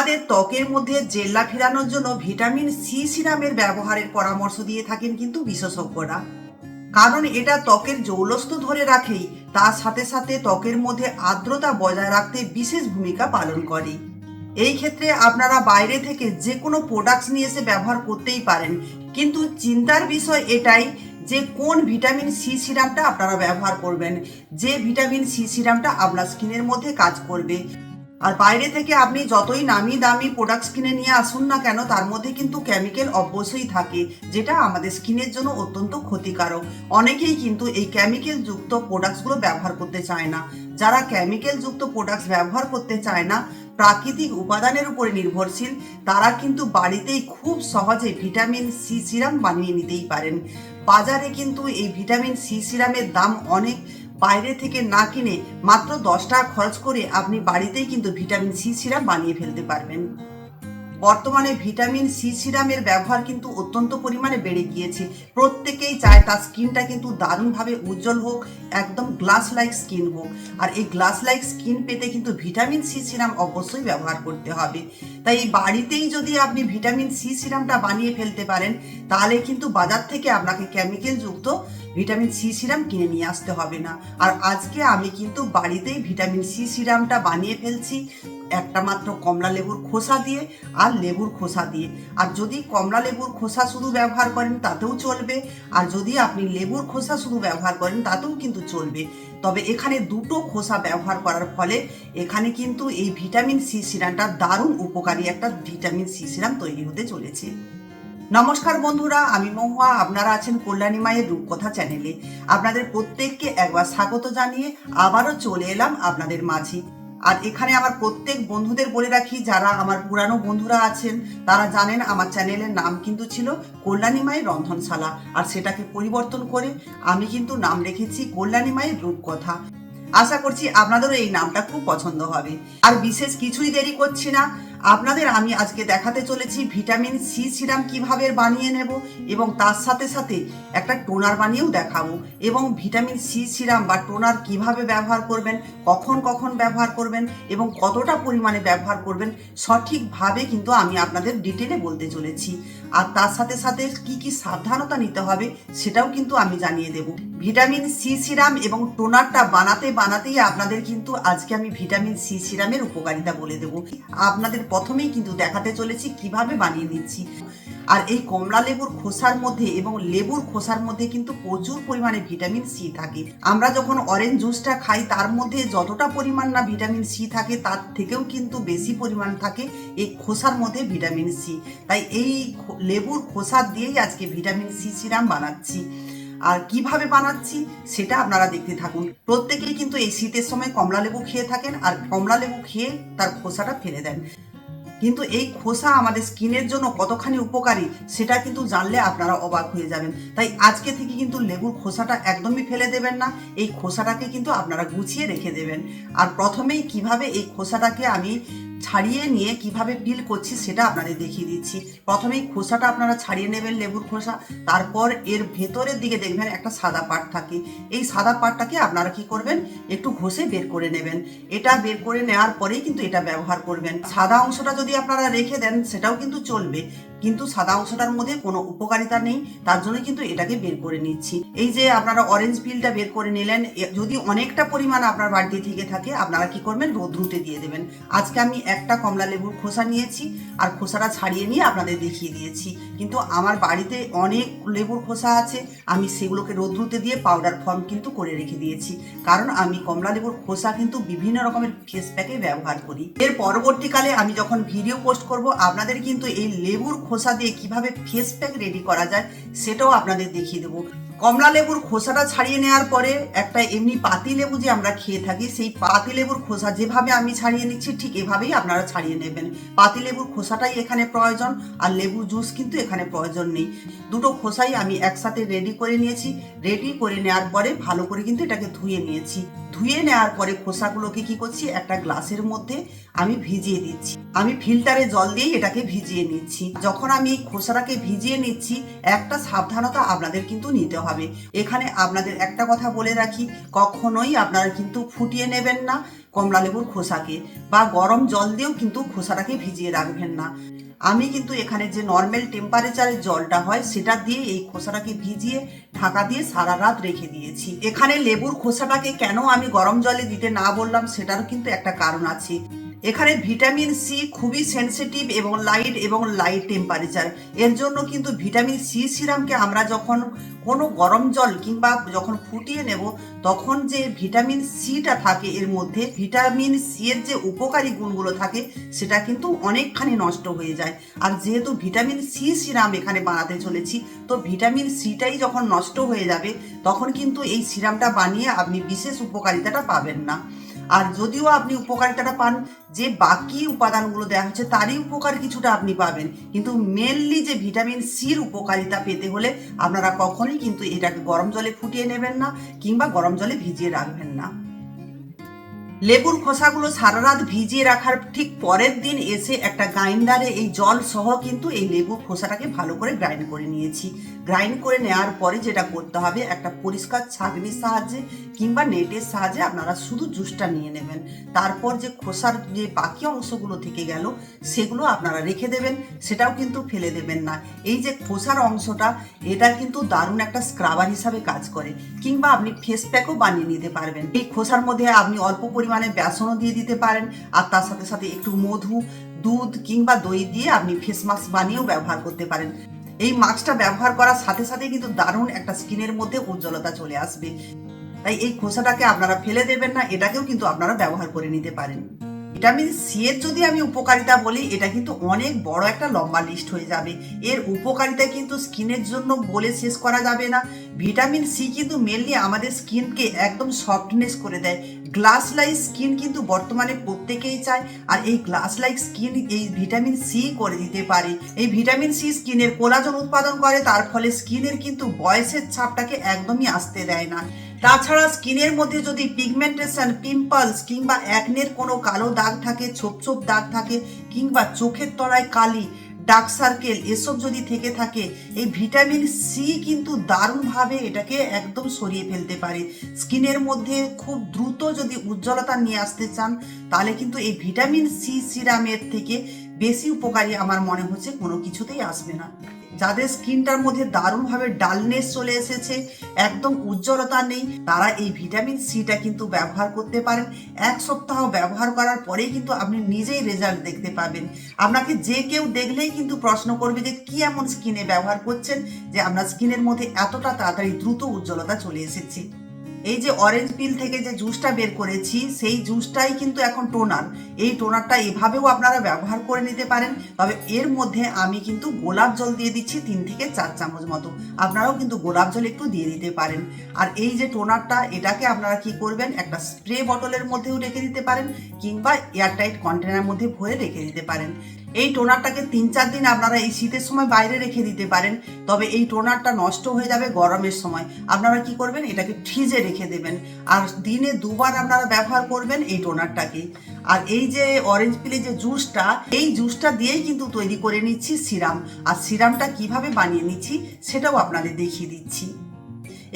আমাদের ত্বকের মধ্যে জেল্লা ফেরানোর জন্য ভিটামিন সি সিরামের ব্যবহারের পরামর্শ দিয়ে থাকেন কিন্তু বিশেষজ্ঞরা। কারণ এটা ত্বকের জৌলস্ত ধরে রাখেই, তার সাথে সাথে ত্বকের মধ্যে আর্দ্রতা বজায় রাখতে বিশেষ ভূমিকা পালন করে। এই ক্ষেত্রে আপনারা বাইরে থেকে যে কোনো প্রোডাক্টস নিয়ে এসে ব্যবহার করতেই পারেন, কিন্তু চিন্তার বিষয় এটাই যে কোন ভিটামিন সি সিরামটা আপনারা ব্যবহার করবেন, যে ভিটামিন সি সিরামটা আপনার স্কিনের মধ্যে কাজ করবে। আর বাইরে থেকে আপনি যতই নামি দামি প্রোডাক্টস কিনে নিয়ে আসুন না কেন, তার মধ্যে কিন্তু কেমিক্যাল অবশ্যই থাকে, যেটা আমাদের স্কিনের জন্য অত্যন্ত ক্ষতিকারক। অনেকেই কিন্তু এই কেমিক্যাল যুক্ত প্রোডাক্টসগুলো ব্যবহার করতে চায় না। যারা কেমিক্যাল যুক্ত প্রোডাক্টস ব্যবহার করতে চায় না, প্রাকৃতিক উপাদানের উপরে নির্ভরশীল, তারা কিন্তু বাড়িতেই খুব সহজে ভিটামিন সি সিরাম বানিয়ে নিতেই পারেন। বাজারে কিন্তু এই ভিটামিন সি সিরামের দাম অনেক। বাইরে থেকে না কিনে মাত্র 10 টাকা খরচ করে আপনি বাড়িতেই কিন্তু ভিটামিন সি সিরাম বানিয়ে ফেলতে পারবেন। বর্তমানে ভিটামিন সি সিরামের ব্যবহার কিন্তু অত্যন্ত পরিমাণে বেড়ে গিয়েছে। প্রত্যেকেই চায় তার স্কিনটা কিন্তু দারুণভাবে উজ্জ্বল হোক, একদম গ্লাস লাইক স্কিন হোক। আর এই গ্লাস লাইক স্কিন পেতে কিন্তু ভিটামিন সি সিরাম অবশ্যই ব্যবহার করতে হবে। তাই এই বাড়িতেই যদি আপনি ভিটামিন সি সিরামটা বানিয়ে ফেলতে পারেন, তাহলে কিন্তু বাজার থেকে আপনাকে কেমিক্যাল যুক্ত ভিটামিন সি সিরাম কিনে নিয়ে আসতে হবে না। আর আজকে আমি কিন্তু বাড়িতেই ভিটামিন সি সিরামটা বানিয়ে ফেলছি, একটা মাত্র কমলা লেবুর খোসা দিয়ে আর লেবুর খোসা দিয়ে। আর যদি কমলা লেবুর খোসা শুধু ব্যবহার করেন তাতেও চলবে, আর যদি আপনি লেবুর খোসা শুধু ব্যবহার করেন তাতেও কিন্তু চলবে। তবে এখানে দুটো খোসা ব্যবহার করার ফলে এখানে কিন্তু এই ভিটামিন সি সিরামটা দারুণ উপকারী একটা ভিটামিন সি সিরাম তৈরি হতে চলেছে। নমস্কার বন্ধুরা, আমি মহুয়া, আপনারা আছেন কল্যাণী মায়ের রূপকথা চ্যানেলে। আপনাদের প্রত্যেককে একবার স্বাগত জানিয়ে আবারও চলে এলাম আপনাদের মাঝে। আর এখানে আমার প্রত্যেক বন্ধুদের বলে রাখি, যারা আমার পুরানো বন্ধুরা আছেন তারা জানেন আমার চ্যানেলের নাম কিন্তু ছিল কল্যাণী মায়ের রন্ধনশালা, আর সেটাকে পরিবর্তন করে আমি কিন্তু নাম রেখেছি কল্যাণী মায়ের রূপকথা। আশা করছি আপনাদেরও এই নামটা খুব পছন্দ হবে। আর বিশেষ কিছুই দেরি করছি না, আপনাদের আমি আজকে দেখাতে চলেছি ভিটামিন সি সিরাম কিভাবে বানিয়ে নেব, এবং তার সাথে সাথে একটা টোনার বানিয়েও দেখাবো। এবং ভিটামিন সি সিরাম বা টোনার কিভাবে ব্যবহার করবেন, কখন কখন ব্যবহার করবেন এবং কতটা পরিমাণে ব্যবহার করবেন, সঠিকভাবে কিন্তু আমি আপনাদের ডিটেলে বলতে চলেছি। আর তার সাথে সাথে কি কি সাবধানতা নিতে হবে সেটাও কিন্তু আমি জানিয়ে দেব। ভিটামিন সি সিরাম এবং টোনারটা বানাতেই আপনাদের কিন্তু আজকে আমি ভিটামিন সি সিরামের উপকারিতা বলে দেব। আপনাদের প্রথমেই কিন্তু দেখাতে চলেছি কিভাবে বানিয়ে নিচ্ছি। আর এই কমলা লেবুর খোসার মধ্যে এবং লেবুর খোসার মধ্যে কিন্তু প্রচুর পরিমাণে ভিটামিন সি থাকে। আমরা যখন অরেঞ্জ জুসটা খাই তার মধ্যে যতটা পরিমাণ না ভিটামিন সি থাকে, তার থেকেও কিন্তু বেশি পরিমাণ থাকে এই খোসার মধ্যে ভিটামিন সি। তাই এই লেবুর খোসা দিয়েই আজকে ভিটামিন সি সিরাম বানাচ্ছি। আর কিভাবে বানাচ্ছি সেটা আপনারা দেখতে থাকুন। প্রত্যেকেই কিন্তু এই শীতের সময় কমলা লেবু খেয়ে থাকেন, আর কমলা লেবু খেয়ে তার খোসাটা ফেলে দেন। কিন্তু এই খোসা আমাদের স্কিনের জন্য কতখানি উপকারী সেটা কিন্তু জানলে আপনারা অবাক হয়ে যাবেন। তাই আজকে থেকে কিন্তু লেবুর খোসাটা একদমই ফেলে দেবেন না, এই খোসাটাকে কিন্তু আপনারা গুছিয়ে রেখে দেবেন। আর প্রথমেই কিভাবে এই খোসাটাকে আমি ছাড়িয়ে নিয়ে কিভাবে পিল করছি সেটা আপনাদের দেখিয়ে দিচ্ছি। প্রথমেই খোসাটা আপনারা ছাড়িয়ে নেবেন, লেবুর খোসা। তারপর এর ভেতরের দিকে দেখবেন একটা সাদা পার্ট থাকে। এই সাদা পার্টটাকে আপনারা কি করবেন, একটু ঘষে বের করে নেবেন। এটা বের করে নেওয়ার পরেই কিন্তু এটা ব্যবহার করবেন। সাদা অংশটা যদি আপনারা রেখে দেন সেটাও কিন্তু চলবে, কিন্তু সাদা অংশটার মধ্যে কোনো উপকারিতা নেই, তার জন্য কিন্তু এটাকে বের করে নিচ্ছি। এই যে আপনারা অরেঞ্জ পিলটা বের করে নিলেন, যদি অনেকটা পরিমাণ আপনার বাড়িতে থেকে থাকে আপনারা কি করবেন, রোদ্রুতে দিয়ে দেবেন। আজকে আমি একটা কমলা লেবুর খোসা নিয়েছি আর খোসাটা ছাড়িয়ে নিয়ে আপনাদের দেখিয়ে দিয়েছি, কিন্তু আমার বাড়িতে অনেক লেবুর খোসা আছে, আমি সেগুলোকে রোদ্রুতে দিয়ে পাউডার ফর্ম কিন্তু করে রেখে দিয়েছি। কারণ আমি কমলা লেবুর খোসা কিন্তু বিভিন্ন রকমের ফেস প্যাকে ব্যবহার করি। এর পরবর্তীকালে আমি যখন ভিডিও পোস্ট করব, আপনাদের কিন্তু এই লেবুর খোসা দিয়ে কিভাবে ফেস প্যাক রেডি করা যায় সেটাও আপনাদের দেখিয়ে দেবো। কমলা লেবুর খোসাটা ছাড়িয়ে নেওয়ার পরে একটা এমনি পাতি লেবু যে আমরা খেয়ে থাকি, সেই পাতি লেবুর খোসা যেভাবে আমি ছাড়িয়ে নিচ্ছি ঠিক এভাবেই আপনারা ছাড়িয়ে নেবেন। পাতি লেবুর খোসাটাই এখানে প্রয়োজন, আর লেবু জুস কিন্তু এখানে প্রয়োজন নেই। দুটো খোসাই আমি একসাথে রেডি করে নিয়েছি। রেডি করে নেওয়ার পরে ভালো করে কিন্তু এটাকে ধুয়ে নিয়েছি। ধুয়ে নেওয়ার পরে খোসাগুলোকে কি করছি, একটা গ্লাসের মধ্যে আমি ভিজিয়ে দিচ্ছি। আমি ফিল্টারে জল দিয়েই এটাকে ভিজিয়ে নিচ্ছি। যখন আমি খোসাটাকে ভিজিয়ে নিচ্ছি, একটা সাবধানতা আপনাদের কিন্তু নিতে হবে। এখানে আপনাদের একটা কথা বলে রাখি, কখনোই আপনারা কিন্তু ফুটিয়ে নেবেন না, কমলা লেবুর খোসাকে, বা গরম জল দিয়েও কিন্তু খোসাটাকে ভিজিয়ে রাখবেন না। আমি কিন্তু এখানে যে নর্মাল টেম্পারেচারের জলটা হয় সেটা দিয়ে এই খোসাটাকে ভিজিয়ে ঢাকা দিয়ে সারা রাত রেখে দিয়েছি। এখানে লেবুর খোসাটাকে কেন আমি গরম জলে দিতে না বললাম সেটারও কিন্তু একটা কারণ আছে। এখানে ভিটামিন সি খুবই সেনসিটিভ এবং লাইট টেম্পারেচার। এর জন্য কিন্তু ভিটামিন সি সিরামকে আমরা যখন কোনো গরম জল কিংবা যখন ফুটিয়ে নেব, তখন যে ভিটামিন সিটা থাকে এর মধ্যে, ভিটামিন সি এর যে উপকারী গুণগুলো থাকে সেটা কিন্তু অনেকখানি নষ্ট হয়ে যায়। আর যেহেতু ভিটামিন সি সিরাম এখানে বানাতে চলেছি, তো ভিটামিন সিটাই যখন নষ্ট হয়ে যাবে তখন কিন্তু এই সিরামটা বানিয়ে আপনি বিশেষ উপকারিতাটা পাবেন না। আর যদিও আপনি উপকারিতাটা পান, যে বাকি উপাদানগুলো দেওয়া হচ্ছে তারই উপকার কিছুটা আপনি পাবেন, কিন্তু মেনলি যে ভিটামিন সির উপকারিতা পেতে হলে আপনারা কখনোই কিন্তু এটাকে গরম জলে ফুটিয়ে নেবেন না কিংবা গরম জলে ভিজিয়ে রাখবেন না। লেবুর খোসাগুলো সারা রাত ভিজিয়ে রাখার ঠিক পরের দিন এসে একটা গ্রাইন্ডারে এই জল সহ কিন্তু এই লেবুর খোসাটাকে ভালো করে গ্রাইন্ড করে নিয়েছি। গ্রাইন্ড করে নেওয়ার পরে যেটা করতে হবে, একটা পরিষ্কার ছাঁকনির সাহায্যে কিংবা নেটের সাহায্যে আপনারা শুধু জুসটা নিয়ে নেবেন। তারপর যে খোসার যে বাকি অংশগুলো থেকে গেল সেগুলো আপনারা রেখে দেবেন, সেটাও কিন্তু ফেলে দেবেন না। এই যে খোসার অংশটা, এটা কিন্তু দারুণ একটা স্ক্রাবার হিসাবে কাজ করে, কিংবা আপনি ফেস প্যাকও বানিয়ে নিতে পারবেন। এই খোসার মধ্যে আপনি অল্প পরিমাণে বেসনও দিয়ে দিতে পারেন, আর তার সাথে সাথে একটু মধু, দুধ কিংবা দই দিয়ে আপনি ফেস মাস্ক বানিয়েও ব্যবহার করতে পারেন। এই মাস্কটা ব্যবহার করার সাথে সাথে কিন্তু দারুণ একটা স্কিনের মধ্যে উজ্জ্বলতা চলে আসবে। তাই এই খোসাটাকে আপনারা ফেলে দেবেন না, এটাকেও কিন্তু আপনারা ব্যবহার করে নিতে পারেন। ভিটামিন সি এর যদি আমি উপকারিতা বলি, এটা কিন্তু অনেক বড় একটা লম্বা লিস্ট হয়ে যাবে। এর উপকারিতা কিন্তু স্কিনের জন্য বলে শেষ করা যাবে না। ভিটামিন সি কিন্তু মেনলি আমাদের স্কিনকে একদম সফটনেস করে দেয়। গ্লাস লাইক স্কিন কিন্তু বর্তমানে প্রত্যেকেই চায়, আর এই গ্লাস লাইক স্কিন এই ভিটামিন সি করে দিতে পারে। এই ভিটামিন সি স্কিনের কোলাজেন উৎপাদন করে, তার ফলে স্কিনের কিন্তু বয়সের ছাপটাকে একদমই আসতে দেয় না। তাছাড়া স্কিনের মধ্যে যদি পিগমেন্টেশন, পিম্পলস কিংবা অ্যাকনের কোনো কালো দাগ থাকে, ছোপ ছোপ দাগ থাকে, কিংবা চোখের তলায় কালি, ডার্ক সার্কেল এসব যদি থেকে থাকে, এই ভিটামিন সি কিন্তু দারুণভাবে এটাকে একদম সরিয়ে ফেলতে পারে। স্কিনের মধ্যে খুব দ্রুত যদি উজ্জ্বলতা নিয়ে আসতে চান, তাহলে কিন্তু এই ভিটামিন সি সিরামের থেকে বেশি উপকারী আমার মনে হচ্ছে কোনো কিছুতেই আসবে না। যাদের স্কিনটার মধ্যে দারুণভাবে ডালনেস চলে এসেছে, একদম উজ্জ্বলতা নেই, তারা এই ভিটামিন সিটা কিন্তু ব্যবহার করতে পারেন। 1 সপ্তাহ ব্যবহার করার পরেই কিন্তু আপনি নিজেই রেজাল্ট দেখতে পাবেন। আপনাকে যে কেউ দেখলেই কিন্তু প্রশ্ন করবে যে কি এমন স্কিনে ব্যবহার করছেন যে আপনার স্কিনের মধ্যে এতটা তাড়াতাড়ি দ্রুত উজ্জ্বলতা চলে এসেছে। এই যে অরেঞ্জ পিল থেকে যে জুসটা বের করেছি, সেই জুসটাই কিন্তু এখন টোনার। এই টোনারটা এভাবেও আপনারা ব্যবহার করে নিতে পারেন, তবে এর মধ্যে আমি কিন্তু গোলাপ জল দিয়ে দিচ্ছি 3 থেকে 4 চামচ মতো। আপনারাও কিন্তু গোলাপ জল একটু দিয়ে দিতে পারেন। আর এই যে টোনারটা, এটাকে আপনারা কি করবেন, একটা স্প্রে বটলের মধ্যেও রেখে দিতে পারেন, কিংবা এয়ারটাইট কন্টেনারের মধ্যে ভরে রেখে দিতে পারেন। এই টোনারটাকে 3-4 দিন আপনারা এই শীতের সময় বাইরে রেখে দিতে পারেন, তবে এই টোনারটা নষ্ট হয়ে যাবে গরমের সময়। আপনারা কি করবেন, এটাকে ফ্রিজে রেখে দেবেন, আর দিনে 2 বার আপনারা ব্যবহার করবেন এই টোনারটাকে। আর এই যে অরেঞ্জ পিলের যে জুসটা, এই জুসটা দিয়েই কিন্তু তৈরি করে নিচ্ছি সিরাম। আর সিরামটা কিভাবে বানিয়ে নিচ্ছি সেটাও আপনাদের দেখিয়ে দিচ্ছি।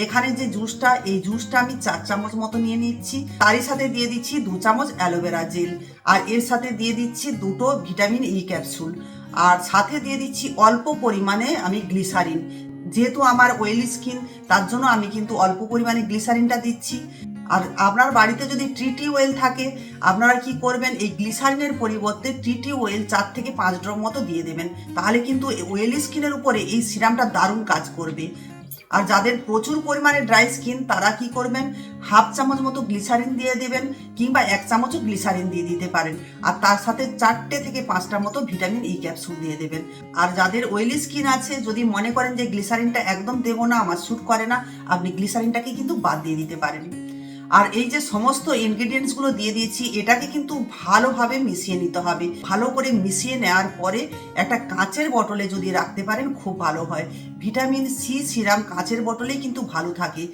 এখানে যে জুসটা, এই জুসটা আমি 4 চামচ মতো নিয়ে নিচ্ছি। তারই সাথে দিয়ে দিচ্ছি 2 চামচ অ্যালোভেরা জেল, আর এর সাথে দিয়ে দিচ্ছি 2টো ভিটামিন ই ক্যাপসুল, আর সাথে দিয়ে দিচ্ছি অল্প পরিমাণে আমি গ্লিসারিন। যেহেতু আমার অয়েলি স্কিন, তার জন্য আমি কিন্তু অল্প পরিমাণে গ্লিসারিনটা দিচ্ছি। আর আপনার বাড়িতে যদি ট্রিটি অয়েল থাকে, আপনারা কি করবেন, এই গ্লিসারিনের পরিবর্তে ট্রিটি অয়েল 4 থেকে 5 ড্রপ মতো দিয়ে দেবেন। তাহলে কিন্তু অয়েলি স্কিনের উপরে এই সিরামটা দারুণ কাজ করবে। আর যাদের প্রচুর পরিমাণে ড্রাই স্কিন, তারা কি করবেন, 1/2 চামচ মতো গ্লিসারিন দিয়ে দেবেন, কিংবা 1 চামচও গ্লিসারিন দিয়ে দিতে পারেন। আর তার সাথে 4টে থেকে 5টা মতো ভিটামিন ই ক্যাপসুল দিয়ে দেবেন। আর যাদের অয়েলি স্কিন আছে, যদি মনে করেন যে গ্লিসারিনটা একদম দেবো না, আমার স্যুট করে না, আপনি গ্লিসারিনটাকে কিন্তু বাদ দিয়ে দিতে পারেন। আর এই যে সমস্ত ইনগ্রিডিয়েন্টসগুলো দিয়ে দিয়েছি, এটাকে কিন্তু ভালোভাবে মিশিয়ে নিতে হবে। ভালো করে মিশিয়ে নেওয়ার পরে একটা কাঁচের বটলে যদি রাখতে পারেন খুব ভালো হয়। ভিটামিন সি সিরাম কাঁচের বটলেই কিন্তু ভালো থাকে।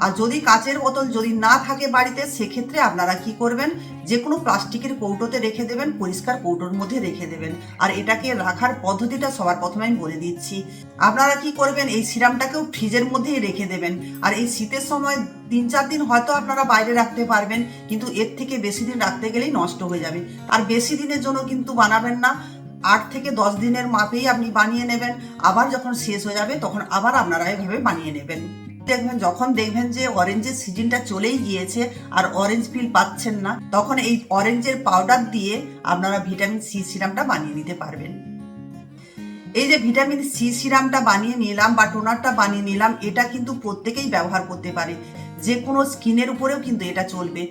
আর যদি কাচের বোতল যদি না থাকে বাড়িতে, সেক্ষেত্রে আপনারা কি করবেন, যে কোনো প্লাস্টিকের কৌটোতে রেখে দেবেন, পরিষ্কার কৌটোর মধ্যে রেখে দেবেন। আর এটাকে রাখার পদ্ধতিটা সবার প্রথমে আমি বলে দিচ্ছি। আপনারা কি করবেন, এই সিরামটাকেও ফ্রিজের মধ্যেই রেখে দেবেন। আর এই শীতের সময় 3-4 দিন হয়তো আপনারা বাইরে রাখতে পারবেন, কিন্তু এর থেকে বেশি দিন রাখতে গেলেই নষ্ট হয়ে যাবে। আর বেশি দিনের জন্য কিন্তু বানাবেন না, 8 থেকে 10 দিনের মাপেই আপনি বানিয়ে নেবেন। আবার যখন শেষ হয়ে যাবে তখন আবার আপনারা এভাবে বানিয়ে নেবেন। দেখবেন যখন দেখবেন যে অরেঞ্জের সিজনটা চলেই গিয়েছে আর অরেঞ্জ ফিল পাচ্ছেন না, তখন এই অরেঞ্জের পাউডার দিয়ে আপনারা ভিটামিন সি সিরামটা বানিয়ে নিতে পারবেন। এই যে ভিটামিন সি সিরামটা বানিয়ে নিলাম বা টোনারটা বানিয়ে নিলাম, এটা কিন্তু প্রত্যেকেই ব্যবহার করতে পারে। যে কোনো স্কিনের উপরেও কিন্তু এটা চলবে।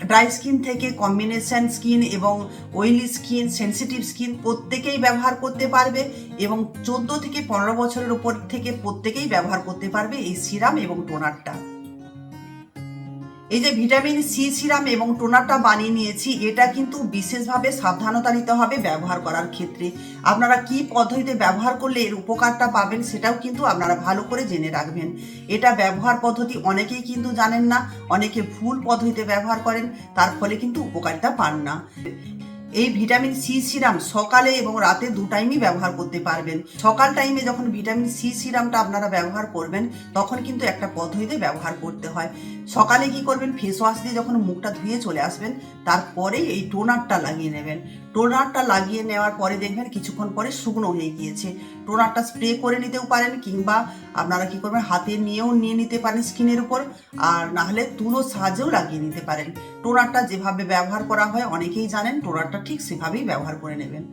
ড্রাই স্কিন থেকে কম্বিনেশন স্কিন এবং অয়েলি স্কিন, সেনসিটিভ স্কিন প্রত্যেকেই ব্যবহার করতে পারবে এবং 14 থেকে 15 বছরের উপর থেকে প্রত্যেকেই ব্যবহার করতে পারবে এই সিরাম এবং টোনারটা। এই যে ভিটামিন সি সিরাম এবং টোনারটা বানিয়ে নিয়েছি, এটা কিন্তু বিশেষভাবে সাবধানতা নিতে হবে ব্যবহার করার ক্ষেত্রে। আপনারা কি পদ্ধতিতে ব্যবহার করলে এর উপকারটা পাবেন সেটাও কিন্তু আপনারা ভালো করে জেনে রাখবেন। এটা ব্যবহার পদ্ধতি অনেকেই কিন্তু জানেন না, অনেকে ভুল পদ্ধতিতে ব্যবহার করেন, তার ফলে কিন্তু উপকারিতা পান না। এই ভিটামিন সি সিরাম সকালে এবং রাতে 2 টাইমই ব্যবহার করতে পারবেন। সকাল টাইমে যখন ভিটামিন সি সিরামটা আপনারা ব্যবহার করবেন, তখন কিন্তু একটা পদ্ধতিতে ব্যবহার করতে হয়। সকালে কি করবেন, ফেস ওয়াশ দিয়ে যখন মুখটা ধুয়ে চলে আসবেন, তারপরেই এই টোনারটা লাগিয়ে নেবেন। টোনারটা লাগিয়ে নেওয়ার পরে দেখবেন কিছুক্ষণ পরে শুকনো হয়ে গিয়েছে। টোনারটা স্প্রে করে নিতেও পারেন, কিংবা আপনারা কি করবেন, হাতে নিয়েও নিয়ে নিতে পারেন স্কিনের উপর, আর না হলে তুলোর সাহায্যেও লাগিয়ে নিতে পারেন। টোনারটা যেভাবে ব্যবহার করা হয় অনেকেই জানেন, টোনারটা ঠিক সেভাবেই ব্যবহার করে নেবেন।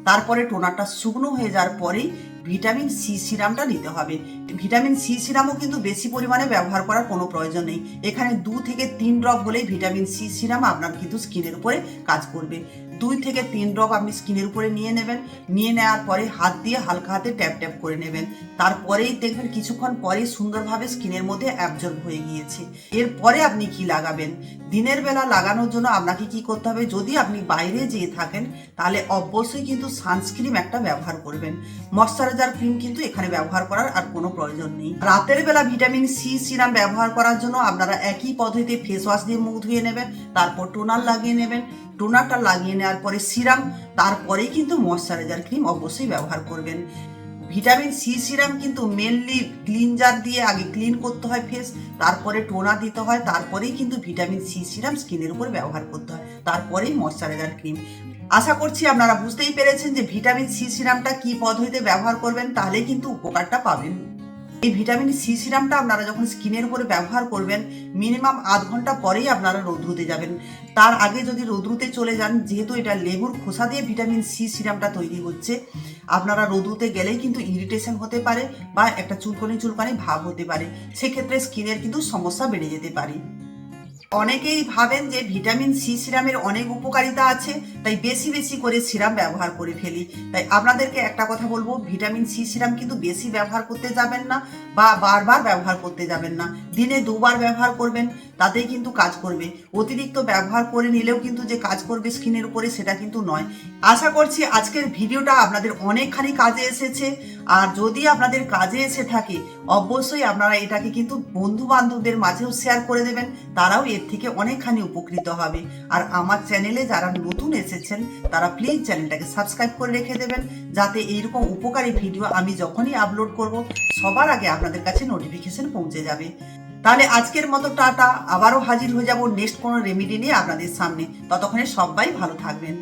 তারপরে টোনারটা শুকনো হয়ে যাওয়ার পরেই ভিটামিন সি সিরামটা নিতে হবে। ভিটামিন সি সিরামও কিন্তু বেশি পরিমাণে ব্যবহার করার কোনো প্রয়োজন নেই। এখানে 2 থেকে 3 ড্রপ হলেই ভিটামিন সি সিরাম আপনার কিন্তু স্কিনের উপরে কাজ করবে। 2 থেকে 3 ড্রপ আপনি স্কিনের উপরে নিয়ে নেবেন। নিয়ে নেওয়ার পরে হাত দিয়ে হালকা হাতে ট্যাপ ট্যাপ করে নেবেন। তারপরেই দেখবেন কিছুক্ষণ পরেই সুন্দরভাবে স্কিনের মধ্যে অ্যাবজর্ব হয়ে গিয়েছে। এরপরে আপনি কি লাগাবেন, দিনের বেলা লাগানোর জন্য আপনাকে কি করতে হবে, যদি আপনি বাইরে যেয়ে থাকেন তাহলে অবশ্যই কিন্তু সানস্ক্রিন একটা ব্যবহার করবেন। ময়শ্চারাইজার ক্রিম কিন্তু এখানে ব্যবহার করার আর কোনো প্রয়োজন নেই। রাতের বেলা ভিটামিন সি সিরাম ব্যবহার করার জন্য আপনারা একই পদ্ধতিতে ফেস ওয়াশ দিয়ে মুখ ধুয়ে নেবেন, তারপর টোনার লাগিয়ে নেবেন। টোনারটা লাগিয়ে নেওয়ার পরে সিরাম, তারপরেই কিন্তু ময়শ্চারাইজার ক্রিম অবশ্যই ব্যবহার করবেন। ভিটামিন সি সিরাম কিন্তু মেনলি ক্লিনজার দিয়ে আগে ক্লিন করতে হয় ফেস, তারপরে টোনার দিতে হয়, তারপরেই কিন্তু ভিটামিন সি সিরাম স্কিনের উপর ব্যবহার করতে হয়, তারপরেই ময়শ্চারাইজার ক্রিম। আশা করছি আপনারা বুঝতেই পেরেছেন যে ভিটামিন সি সিরামটা কি পদ্ধতিতে ব্যবহার করবেন, তাহলেই কিন্তু উপকারটা পাবেন। এই ভিটামিন সি সিরামটা আপনারা যখন স্কিনের উপরে ব্যবহার করবেন, মিনিমাম আধ ঘন্টা পরেই আপনারা রৌদ্রুতে যাবেন। তার আগে যদি রৌদ্রুতে চলে যান, যেহেতু এটা লেবুর খোসা দিয়ে ভিটামিন সি সিরামটা তৈরি হচ্ছে, আপনারা রৌদ্রুতে গেলেই কিন্তু ইরিটেশন হতে পারে বা একটা চুলকানি চুলকানি ভাব হতে পারে। সেক্ষেত্রে স্কিনের কিন্তু সমস্যা বেড়ে যেতে পারে। অনেকেই ভাবেন যে ভিটামিন সি সিরামের অনেক উপকারিতা আছে, তাই বেশি বেশি করে সিরাম ব্যবহার করে ফেলি। তাই আপনাদেরকে একটা কথা বলবো, ভিটামিন সি সিরাম কিন্তু বেশি ব্যবহার করতে যাবেন না বা বারবার ব্যবহার করতে যাবেন না। দিনে 2 বার ব্যবহার করবেন, তাতেই কিন্তু কাজ করবে। অতিরিক্ত ব্যবহার করে নিলেও কিন্তু যে কাজ করবে স্কিনের উপরে সেটা কিন্তু নয়। আশা করছি আজকের ভিডিওটা আপনাদের অনেকখানি কাজে এসেছে। আর যদি আপনাদের কাজে এসে থাকে, অবশ্যই আপনারা এটাকে কিন্তু বন্ধু বান্ধবদের মাঝেও শেয়ার করে দেবেন, তারাও এর থেকে অনেকখানি উপকৃত হবে। আর আমার চ্যানেলে যারা নতুন এসেছেন তারা প্লিজ চ্যানেলটাকে সাবস্ক্রাইব করে রেখে দেবেন, যাতে এইরকম উপকারী ভিডিও আমি যখনই আপলোড করব সবার আগে আপনাদের কাছে নোটিফিকেশন পৌঁছে যাবে। তাহলে আজকের মতো টাটা, আবারও হাজির হয়ে যাব নেক্সট কোনো রেমেডি নিয়ে আপনাদের সামনে। ততক্ষণে সবাই ভালো থাকবেন।